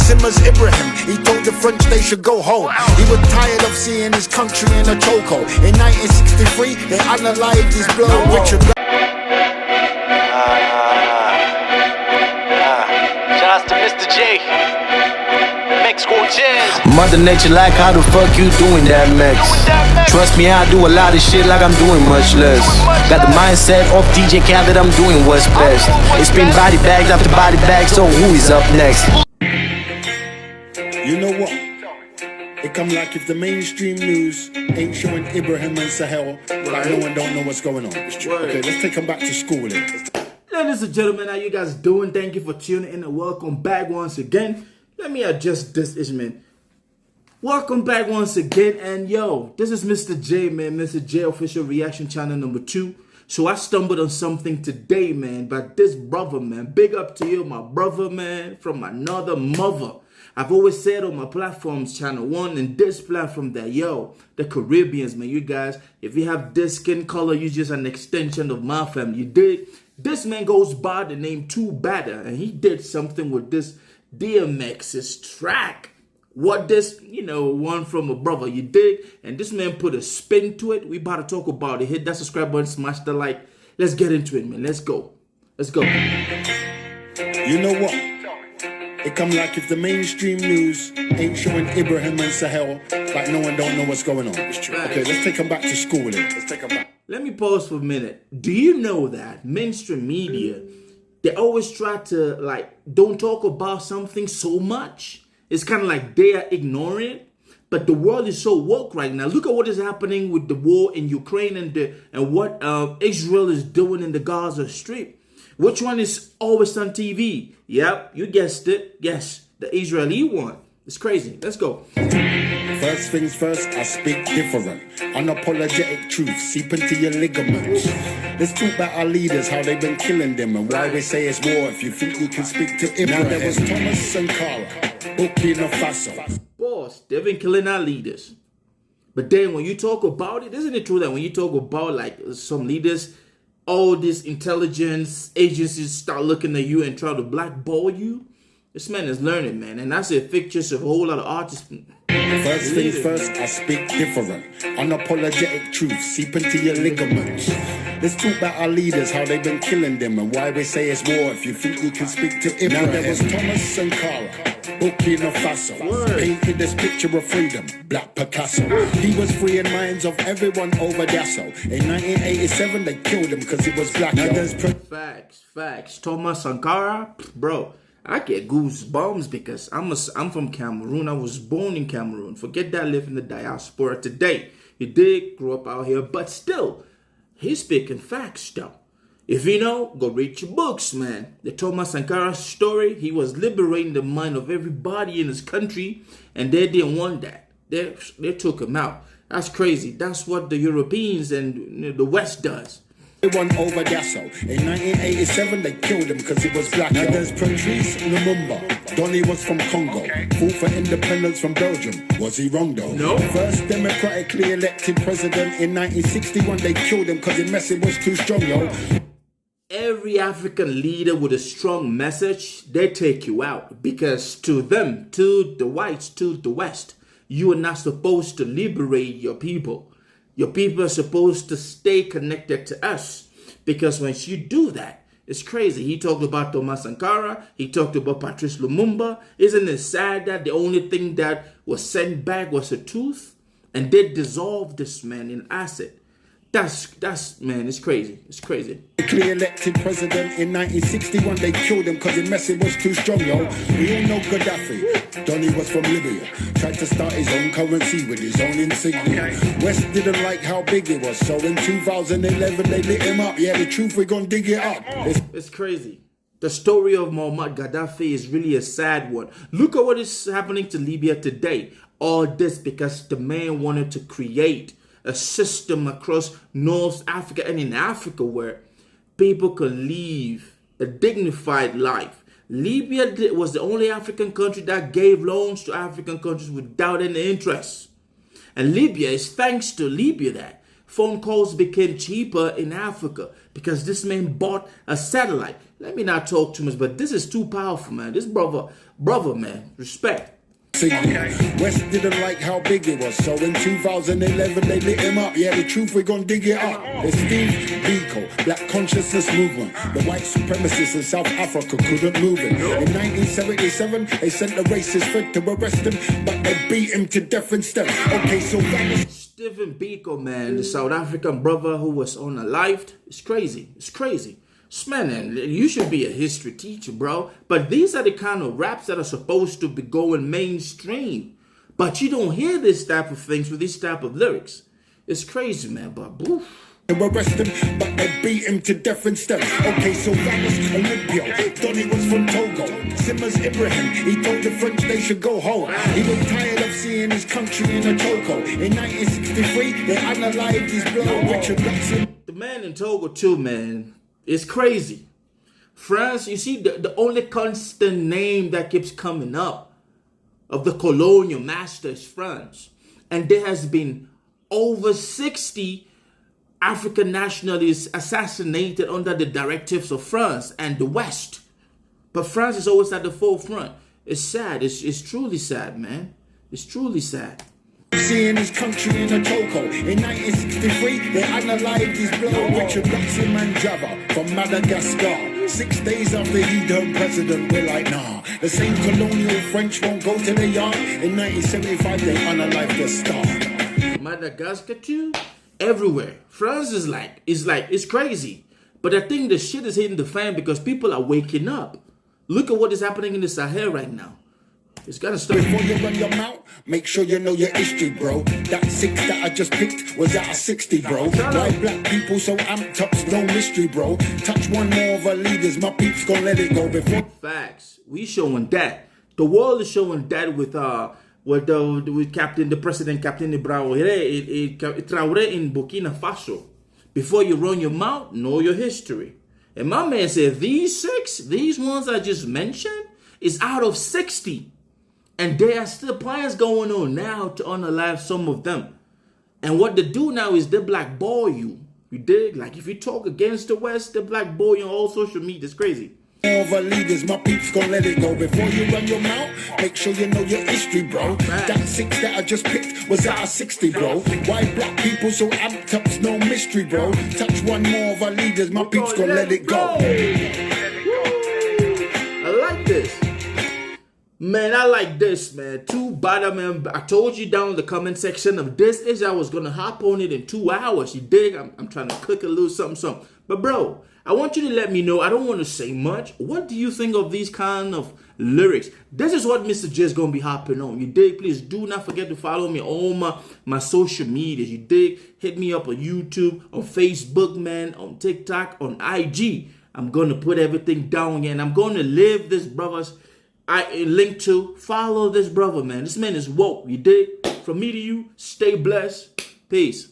him as Ibrahim. He told the French they should go home. He was tired of seeing his country in a chokehold. In 1963, they unalived his blood. Richard. Shouts to MisterJaay. Mother Nature like, how the fuck you doing that, Max? Trust me, I do a lot of shit like I'm doing much less. Got the mindset of DJ Khaled, I'm doing what's best. It's been body bags after body bags, so who is up next? You know what? It come like if the mainstream news ain't showing Ibrahim and Sahel, like no one don't know what's going on. Okay, let's take them back to school then. Ladies and gentlemen, how you guys doing? Thank you for tuning in and welcome back once again. Let me adjust this, man. Welcome back once again, and yo, this is MisterJaay, man. MisterJaay Official Reaction channel number 2. So I stumbled on something today, man, but this brother, man. Big up to you, my brother, man, from another mother. I've always said on my platforms, channel 1 and this platform, that yo, the Caribbeans, man, you guys, if you have this skin color, you're just an extension of my family. You dig? This man goes by the name 2Badda, and he did something with this DMX's track. What this, one from a brother, you dig? And this man put a spin to it. We about to talk about it. Hit that subscribe button, smash the like. Let's get into it, man. Let's go. Let's go. You know what? It come like if the mainstream news ain't showing Ibrahim and Sahel, like no one don't know what's going on. Okay, let's take them back to school then. Let's take them back. Let me pause for a minute. Do you know that mainstream media, they always try to, don't talk about something so much. It's kind of like they are ignoring it. But the world is so woke right now. Look at what is happening with the war in Ukraine and what Israel is doing in the Gaza Strip. Which one is always on TV? Yep, you guessed it. Yes, the Israeli one. It's crazy. Let's go. First things first, I speak different. Unapologetic truth seep into your ligaments. Let's talk about our leaders, how they've been killing them, and why we say it's war if you think you can speak to Ibrahim. Now there was Thomas Sankara, Burkina Faso. Boss, they've been killing our leaders. But then when you talk about it, isn't it true that when you talk about some leaders, all these intelligence agencies start looking at you and try to blackball you? This man is learning, man, and that's a pictures of a whole lot of artists. First things first, I speak different. Unapologetic truth seep into your ligaments. Let's talk about our leaders, how they've been killing them, and why we say it's war if you think you can speak to Ibrahim. Now there was Thomas Sankara, Burkina Faso, painted this picture of freedom, Black Picasso. He was freeing minds of everyone over Dasso. In 1987, they killed him because he was black. Now there's Facts. Thomas Sankara, bro. I get goosebumps because I'm from Cameroon. I was born in Cameroon. Forget that I live in the diaspora today. You did grow up out here, but still, he's speaking facts though. If you know, go read your books, man. The Thomas Sankara story, he was liberating the mind of everybody in his country, and they didn't want that. They took him out. That's crazy. That's what the Europeans and the West does. Everyone over Dasso. In 1987, they killed him because he was black. Now there's Patrice Lumumba. Donnie was from Congo. Fought for independence from Belgium. Was he wrong though? No. First democratically elected president in 1961, they killed him because his message was too strong, yo. Every African leader with a strong message, they take you out. Because to them, to the whites, to the West, you are not supposed to liberate your people. Your people are supposed to stay connected to us. Because once you do that, it's crazy. He talked about Thomas Sankara. He talked about Patrice Lumumba. Isn't it sad that the only thing that was sent back was a tooth? And they dissolved this man in acid. That's man, it's crazy. It's crazy. Clearly elected president in 1961, they killed him because his message was too strong, yo. We all know Gaddafi. Donnie was from Libya. Tried to start his own currency with his own insignia. West didn't like how big it was, so in 2011 they lit him up. Yeah, the truth, we're gonna dig it up. It's crazy. The story of Muammar Gaddafi is really a sad one. Look at what is happening to Libya today. All this because the man wanted to create a system across North Africa and in Africa where people could live a dignified life. Libya was the only African country that gave loans to African countries without any interest. And Libya, it's thanks to Libya that phone calls became cheaper in Africa. because this man bought a satellite. Let me not talk too much, but this is too powerful, man. This brother, man, respect. West didn't like how big it was, so in 2011 they lit him up. Yeah, the truth, we're gonna dig it up. It's Steve Biko, Black Consciousness Movement. The white supremacists in South Africa couldn't move it. In 1977, they sent the racist Fed to arrest him, but they beat him to death instead. Okay, so that was Stephen Biko, man, the South African brother who was unalived. It's crazy. It's crazy. Man, you should be a history teacher, bro. But these are the kind of raps that are supposed to be going mainstream. But you don't hear this type of things with this type of lyrics. It's crazy, man, but boof. They arrest him, but they beat him to death instead. Okay, so that was Olympio. Donny was from Togo. Simmers Ibrahim, he told the French they should go home. He was tired of seeing his country in a choco. In 1963, they unalived his blood. Richard Jackson. The man in Togo too, man. It's crazy. France, you see, the only constant name that keeps coming up of the colonial master is France. And there has been over 60 African nationalists assassinated under the directives of France and the West. But France is always at the forefront. It's sad. It's truly sad, man. It's truly sad. Seeing his country in a choco. In 1963, they unalived his blood. Richard Jackson and Java from Madagascar. 6 days after he turned president, we're like, nah. The same colonial French won't go to the yard. In 1975, they unalived the star. Madagascar too? Everywhere. France is it's crazy. But I think the shit is hitting the fan because people are waking up. Look at what is happening in the Sahel right now. It's gotta stop. Before you run your mouth, make sure you know your history, bro. That 6 that I just picked was out of 60, bro. Why black people so amped up's no mystery, bro. Touch one more of our leaders, my peeps gon' let it go before. Facts. We showing that. The world is showing that with President Captain Traoré in Burkina Faso. Before you run your mouth, know your history. And my man said these ones I just mentioned, is out of 60. And there are still plans going on now to unalive some of them. And what they do now is they blackball you. You dig? Like if you talk against the West, they blackball you on all social media. It's crazy. All of our leaders, my peeps gon' let it go. Before you run your mouth, make sure you know your history, bro. That 6 that I just picked was out of 60, bro. Why black people so amped up's no mystery, bro. Touch one more of our leaders, my peeps gon' let it go. I like this. Man, I like this, man. 2Badda, man. I told you down in the comment section of this is I was gonna hop on it in 2 hours. You dig? I'm trying to cook a little something. But bro, I want you to let me know. I don't want to say much. What do you think of these kind of lyrics? This is what MisterJaay is gonna be hopping on. You dig? Please do not forget to follow me on my social medias. You dig? Hit me up on YouTube, on Facebook, man, on TikTok, on IG. I'm gonna put everything down here, and I'm gonna leave this brother's link to. Follow this brother, man. This man is woke. You dig? From me to you, stay blessed. Peace.